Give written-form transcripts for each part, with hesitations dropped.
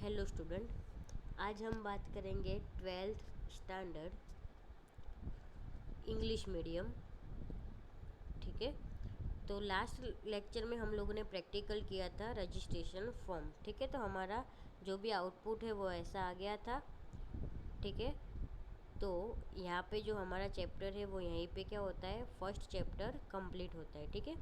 Hello student. आज हम बात करेंगे ट्वेल्थ स्टैंडर्ड इंग्लिश मीडियम। ठीक है, तो लास्ट लेक्चर में हम लोगों ने प्रैक्टिकल किया था रजिस्ट्रेशन फॉर्म। ठीक है, तो हमारा जो भी आउटपुट है वो ऐसा आ गया था। ठीक है, तो यहाँ पे जो हमारा चैप्टर है वो यहीं पे क्या होता है, फर्स्ट चैप्टर कंप्लीट होता है। ठीक है,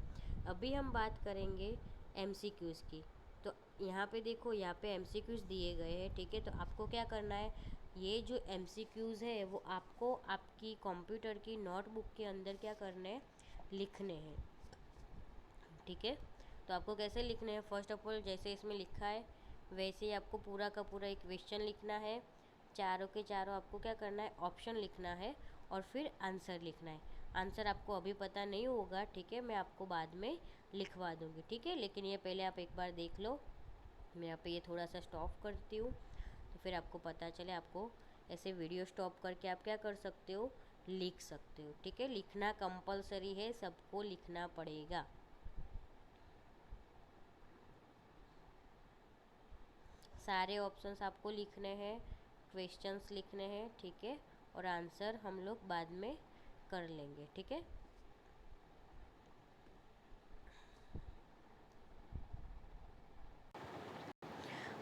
अभी हम बात करेंगे एमसीक्यूज़ की। तो यहाँ पे देखो, यहाँ पे एमसीक्यूज़ दिए गए हैं। ठीक है, तो आपको क्या करना है, ये जो एमसीक्यूज़ है वो आपको आपकी कंप्यूटर की नोटबुक के अंदर क्या करने हैं, लिखने हैं। ठीक है, तो आपको कैसे लिखने हैं, फर्स्ट ऑफ ऑल जैसे इसमें लिखा है वैसे ही आपको पूरा का पूरा एक क्वेश्चन लिखना है। चारों के चारों आपको क्या करना है, ऑप्शन लिखना है और फिर आंसर लिखना है। आंसर आपको अभी पता नहीं होगा, ठीक है, मैं आपको बाद में लिखवा दूंगी। ठीक है, लेकिन ये पहले आप एक बार देख लो। मैं यहाँ पे ये थोड़ा सा स्टॉप करती हूँ तो फिर आपको पता चले। आपको ऐसे वीडियो स्टॉप करके आप क्या कर सकते हो, लिख सकते हो। ठीक है, लिखना कंपलसरी है, सबको लिखना पड़ेगा। सारे ऑप्शंस आपको लिखने हैं, क्वेश्चंस लिखने हैं। ठीक है, और आंसर हम लोग बाद में कर लेंगे। ठीक है,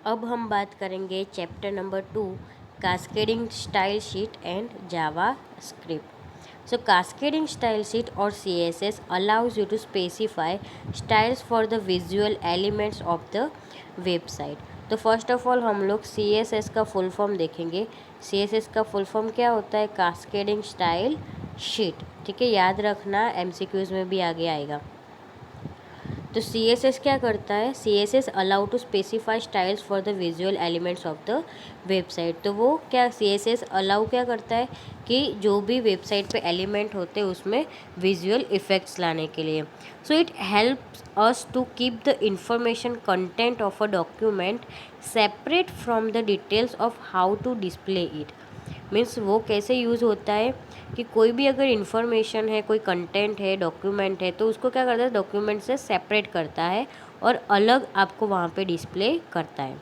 अब हम बात करेंगे chapter number 2, cascading style sheet and Java script. So cascading style sheet or CSS allows you to specify styles for the visual elements of the website। तो फर्स्ट ऑफ ऑल हम लोग CSS का फुल फॉर्म देखेंगे। CSS का full form क्या होता है, cascading style sheet. ठीक है, याद रखना, MCQs में भी आगे आएगा। तो CSS क्या करता है, CSS allow to specify styles for the visual elements of the website. तो वो क्या CSS अलाउ क्या करता है कि जो भी वेबसाइट पे एलिमेंट होते हैं उसमें विजुअल इफेक्ट्स लाने के लिए। So it helps us to keep the information content of a document separate from the details of how to display it. Means वो कैसे यूज़ होता है कि कोई भी अगर इन्फॉर्मेशन है, कोई कंटेंट है, डॉक्यूमेंट है, तो उसको क्या करता है, डॉक्यूमेंट से सेपरेट करता है और अलग आपको वहाँ पे डिस्प्ले करता है।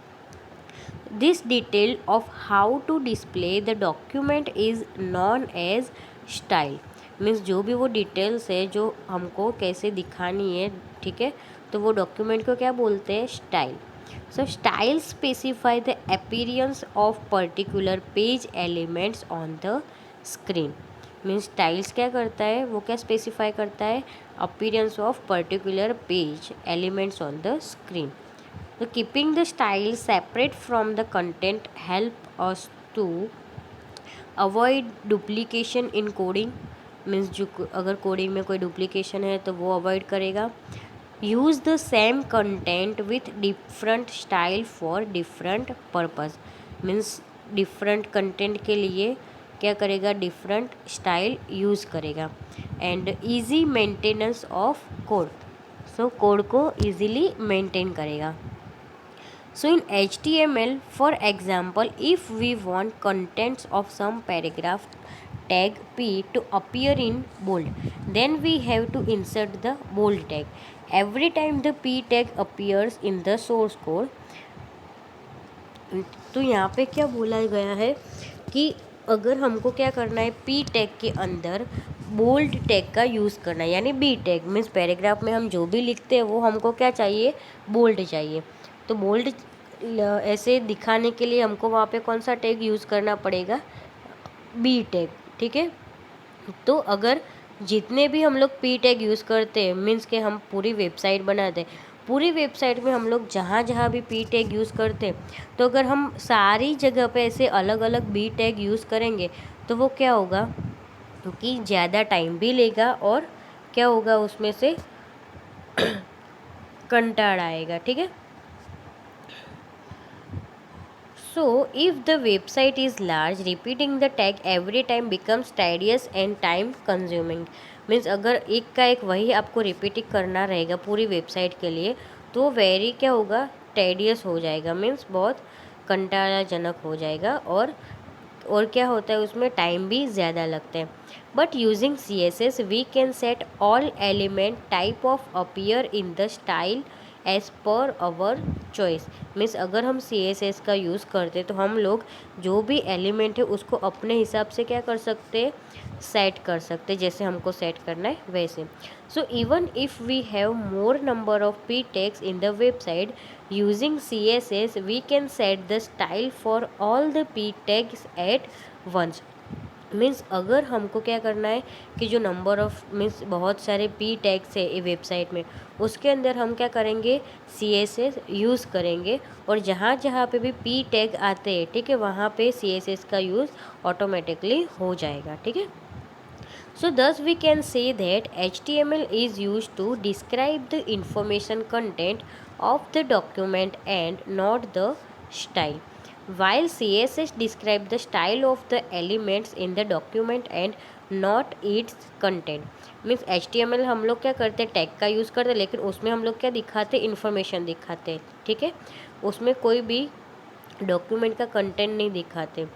This detail of how to display the document is known as style. Means जो भी वो डिटेल्स है जो हमको कैसे दिखानी है, ठीक है, तो वो डॉक्यूमेंट को क्या बोलते हैं, style. So style specify the appearance of particular page elements on the screen। Means styles क्या करता है, वो क्या स्पेसिफाई करता है, appearance of particular page elements on the screen. तो keeping the style separate from the content help us to avoid duplication in coding. Means जो अगर कोडिंग में कोई डुप्लीकेशन है तो वो अवॉइड करेगा। Use the same content with different style for different purpose. Means different content के लिए क्या करेगा, डिफरेंट स्टाइल यूज़ करेगा। And easy maintenance of code, so code को ईजीली मेंटेन करेगा। So in HTML, for example, if we want contents of some paragraph tag P to appear in bold, then we have to insert the bold tag. Every time the P tag appears in the source code, तो यहाँ पे क्या बोला गया है कि अगर हमको क्या करना है, पी टैग के अंदर बोल्ड टैग का यूज़ करना है, यानी बी टैग। मीन्स पैराग्राफ में हम जो भी लिखते हैं वो हमको क्या चाहिए, बोल्ड चाहिए। तो बोल्ड ऐसे दिखाने के लिए हमको वहाँ पे कौन सा टैग यूज़ करना पड़ेगा, बी टैग। ठीक है, तो अगर जितने भी हम लोग पी टैग यूज़ करते हैं, मीन्स कि हम पूरी वेबसाइट बनाते हैं, पूरी वेबसाइट में हम लोग जहाँ जहाँ भी पी टैग यूज़ करते हैं, तो अगर हम सारी जगह पे ऐसे अलग अलग बी टैग यूज़ करेंगे तो वो क्या होगा, क्योंकि ज़्यादा टाइम भी लेगा और क्या होगा, उसमें से कंटाड़ आएगा। ठीक है, so if the website is large, repeating the tag every time becomes tedious and time consuming। Means अगर एक का एक वही आपको रिपीट करना रहेगा पूरी वेबसाइट के लिए तो वेरी क्या होगा, टेडियस हो जाएगा। मीन्स बहुत कंटाळाजनक हो जाएगा और क्या होता है, उसमें टाइम भी ज़्यादा लगता है। But using CSS we can set all element type of appear in the style as per our choice. Means अगर हम CSS का यूज़ करते तो हम लोग जो भी एलिमेंट है उसको अपने हिसाब से क्या कर सकते, सेट कर सकते, जैसे हमको सेट करना है वैसे। So even if we have more number of p tags in the website using CSS we can set the style for all the p tags at once। Means अगर हमको क्या करना है कि जो नंबर ऑफ मीन्स बहुत सारे p tags है वेबसाइट में, उसके अंदर हम क्या करेंगे, CSS यूज़ करेंगे, और जहाँ जहाँ पे भी p टैग आते हैं, ठीक है, वहाँ पे CSS का यूज़ ऑटोमेटिकली हो जाएगा, ठीक है। So thus we can say that HTML is used to describe the information content of the document and not the style, while CSS describe the style of the elements in the document and not its content। Means HTML हम लोग क्या करते हैं, tag का use करते हैं, लेकिन उसमें हम लोग क्या दिखाते, इन्फॉर्मेशन दिखाते हैं, ठीक है, उसमें कोई भी डॉक्यूमेंट का कंटेंट नहीं दिखाते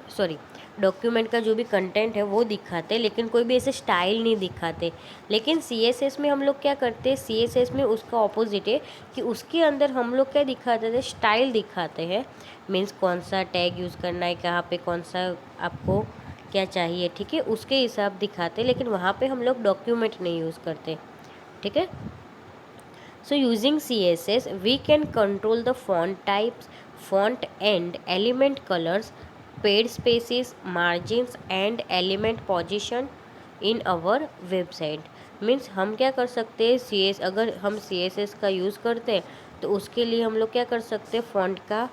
सॉरी, डॉक्यूमेंट का जो भी कंटेंट है वो दिखाते, लेकिन कोई भी ऐसे स्टाइल नहीं दिखाते। लेकिन CSS में हम लोग क्या करते हैं, CSS में उसका ऑपोजिट है कि उसके अंदर हम लोग क्या दिखाते थे, स्टाइल दिखाते हैं। मीन्स कौन सा टैग यूज़ करना है, कहाँ पे कौन सा आपको क्या चाहिए, ठीक है, उसके हिसाब दिखाते, लेकिन वहाँ पे हम लोग डॉक्यूमेंट नहीं यूज़ करते, ठीक है। So using CSS we can control the font types, font and element colors, paid spaces, margins and element position in our website। Means हम क्या कर सकते हैं, अगर हम CSS का यूज़ करते हैं तो उसके लिए हम लोग क्या कर सकते हैं, फॉन्ट का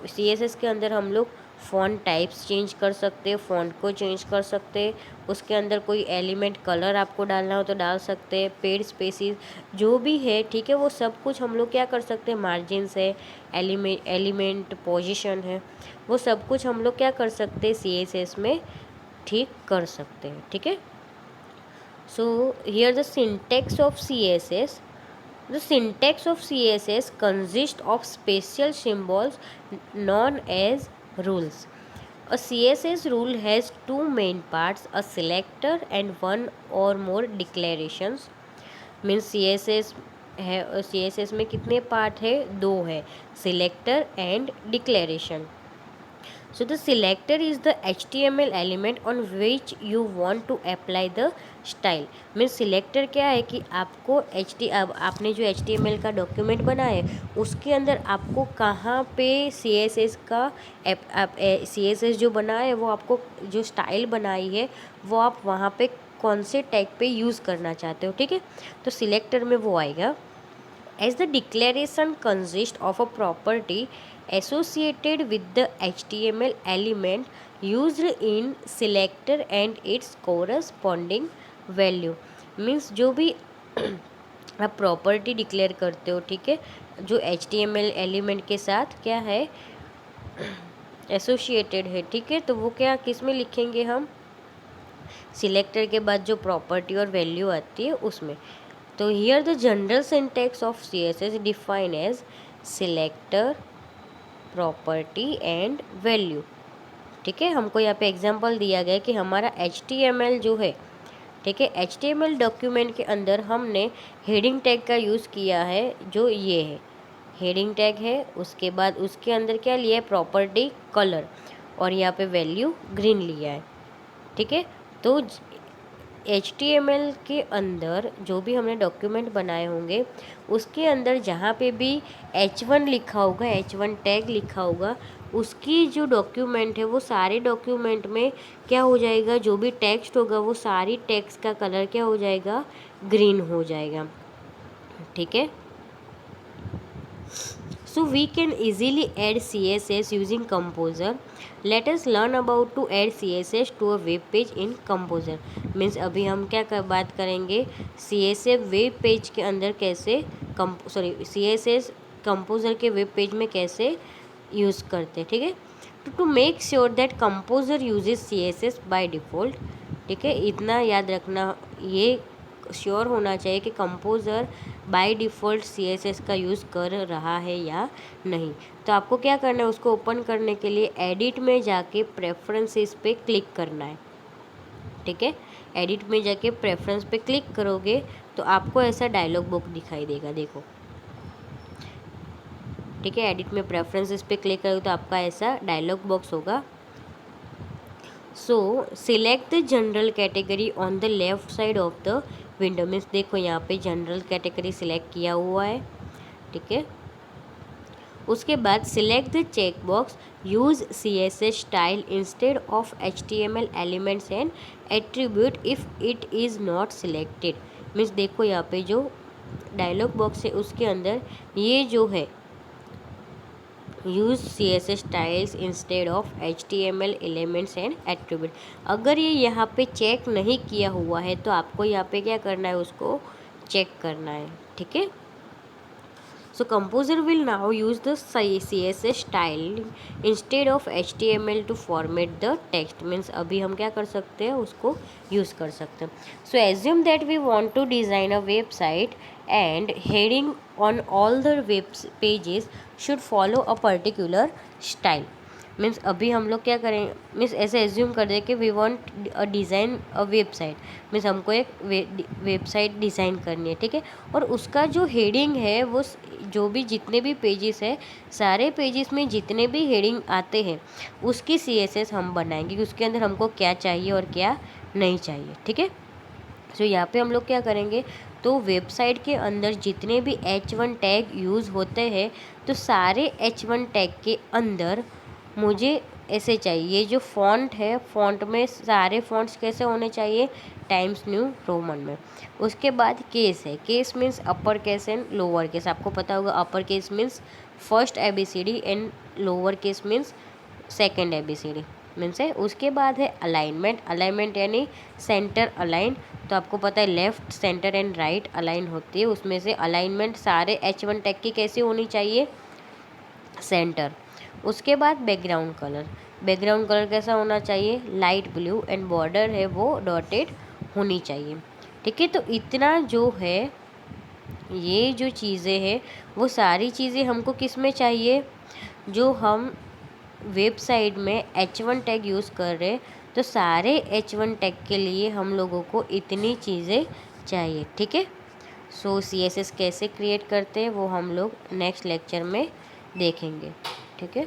CSS के अंदर हम लोग फ़ॉन्ट टाइप्स चेंज कर सकते हैं, फ़ॉन्ट को चेंज कर सकते हैं, उसके अंदर कोई एलिमेंट कलर आपको डालना हो तो डाल सकते हैं, पेड स्पेसिस जो भी है, ठीक है, वो सब कुछ हम लोग क्या कर सकते हैं, मार्जिन्स है, एलिमेंट पोजीशन है, वो सब कुछ हम लोग क्या कर सकते हैं, CSS में ठीक कर सकते हैं, ठीक है। So here the syntax of CSS। The syntax of CSS consists of special symbols known as rules. A CSS rule has two main parts, a selector and one or more declarations। Means CSS है, CSS में कितने part है, दो है, selector and declaration. So the selector is the HTML element on which you want to apply the style। Means selector क्या है कि आपको आपने जो HTML का डॉक्यूमेंट बनाया है उसके अंदर आपको कहाँ पे CSS का CSS जो बनाया है वो आपको जो स्टाइल बनाई है वो आप वहाँ पे कौन से टैग पे यूज़ करना चाहते हो, ठीक है, तो सिलेक्टर में वो आएगा। As the declaration consists of a property associated with the HTML element used in selector and its corresponding value। Means जो भी आप प्रॉपर्टी डिक्लेयर करते हो, ठीक है, जो HTML एलिमेंट के साथ क्या है, एसोसिएटेड है, ठीक है, तो वो क्या किस में लिखेंगे हम, सिलेक्टर के बाद जो प्रॉपर्टी और वैल्यू आती है उसमें। तो here the general syntax of CSS define as selector, property and value, ठीक है। हमको यहाँ पे एग्जांपल दिया गया कि हमारा HTML जो है, ठीक है, HTML डॉक्यूमेंट के अंदर हमने हेडिंग टैग का यूज़ किया है, जो ये है हेडिंग टैग है, उसके बाद उसके अंदर क्या लिया है, प्रॉपर्टी कलर, और यहाँ पे वैल्यू ग्रीन लिया है, ठीक है। तो HTML के अंदर जो भी हमने डॉक्यूमेंट बनाए होंगे उसके अंदर जहाँ पे भी H1 लिखा होगा, H1 टैग लिखा होगा, उसकी जो डॉक्यूमेंट है वो सारे डॉक्यूमेंट में क्या हो जाएगा, जो भी टेक्स्ट होगा वो सारी टेक्स्ट का कलर क्या हो जाएगा, ग्रीन हो जाएगा, ठीक है। So we can easily add CSS using Composer। Let us learn about to add CSS to a web page in Composer। Means अभी हम क्या बात करेंगे, CSS वेब पेज के अंदर कैसे CSS Composer के वेब पेज में कैसे यूज़ करते हैं, ठीक है। To make sure that Composer uses CSS by default, ठीक है, इतना याद रखना, ये श्योर होना चाहिए कि कंपोज़र बाय डिफ़ॉल्ट CSS का यूज़ कर रहा है या नहीं। तो आपको क्या करना है, उसको ओपन करने के लिए एडिट में जाके प्रेफरेंसेस पे क्लिक करना है, ठीक है। एडिट में जाके प्रेफरेंस पे क्लिक करोगे तो आपको ऐसा डायलॉग बॉक्स दिखाई देगा, देखो, ठीक है। एडिट में प्रेफरेंसेस पे क्लिक करोगे तो आपका ऐसा डायलॉग बॉक्स होगा। सो select the general category on the left side of the window, means देखो यहाँ पे जनरल कैटेगरी सिलेक्ट किया हुआ है, ठीक है। उसके बाद select the check box use CSS style instead of HTML elements and attribute if it is not selected, means देखो यहाँ पे जो डायलॉग बॉक्स है उसके अंदर ये जो है use CSS styles instead of HTML elements and attribute, अगर ये यहाँ पे चेक नहीं किया हुआ है तो आपको यहाँ पे क्या करना है, उसको चेक करना है, ठीक है। So composer will now use the CSS style instead of HTML to format the text, means अभी हम क्या कर सकते हैं, उसको use कर सकते हैं। So assume that we want to design a website and heading on all the web pages should follow a particular style, means अभी हम लोग क्या करें, मीन्स ऐसे एज्यूम कर दे कि we want a design a website, means हमको एक वेबसाइट डिज़ाइन करनी है, ठीक है। और उसका जो हेडिंग है वो जो भी जितने भी पेजेस है, सारे पेजेस में जितने भी हेडिंग आते हैं उसकी CSS हम बनाएंगे कि उसके अंदर हमको क्या चाहिए और क्या नहीं चाहिए, ठीक है। तो यहाँ पे हम लोग क्या करेंगे, तो वेबसाइट के अंदर जितने भी H1 टैग यूज़ होते हैं तो सारे H1 टैग के अंदर मुझे ऐसे चाहिए, ये जो फॉन्ट है, फॉन्ट में सारे फॉन्ट्स कैसे होने चाहिए, टाइम्स न्यू रोमन में। उसके बाद केस है, case means upper case and lower case, आपको पता होगा upper case means first ABCD and lower case means second ABCD means है। उसके बाद है अलाइनमेंट, अलाइनमेंट यानी सेंटर अलाइन, तो आपको पता है left centre and right align होती है, उसमें से अलाइनमेंट सारे H1 टैग की कैसी होनी चाहिए, सेंटर। उसके बाद बैकग्राउंड कलर, बैकग्राउंड कलर कैसा होना चाहिए, लाइट ब्लू एंड बॉर्डर है वो डॉटेड होनी चाहिए, ठीक है। तो इतना जो है, ये जो चीज़ें हैं वो सारी चीज़ें हमको किस में चाहिए, जो हम वेबसाइट में H1 टैग यूज़ कर रहे हैं तो सारे H1 टैग के लिए हम लोगों को इतनी चीज़ें चाहिए, ठीक है। सो CSS कैसे क्रिएट करते हैं वो हम लोग नेक्स्ट लेक्चर में देखेंगे, ठीक है।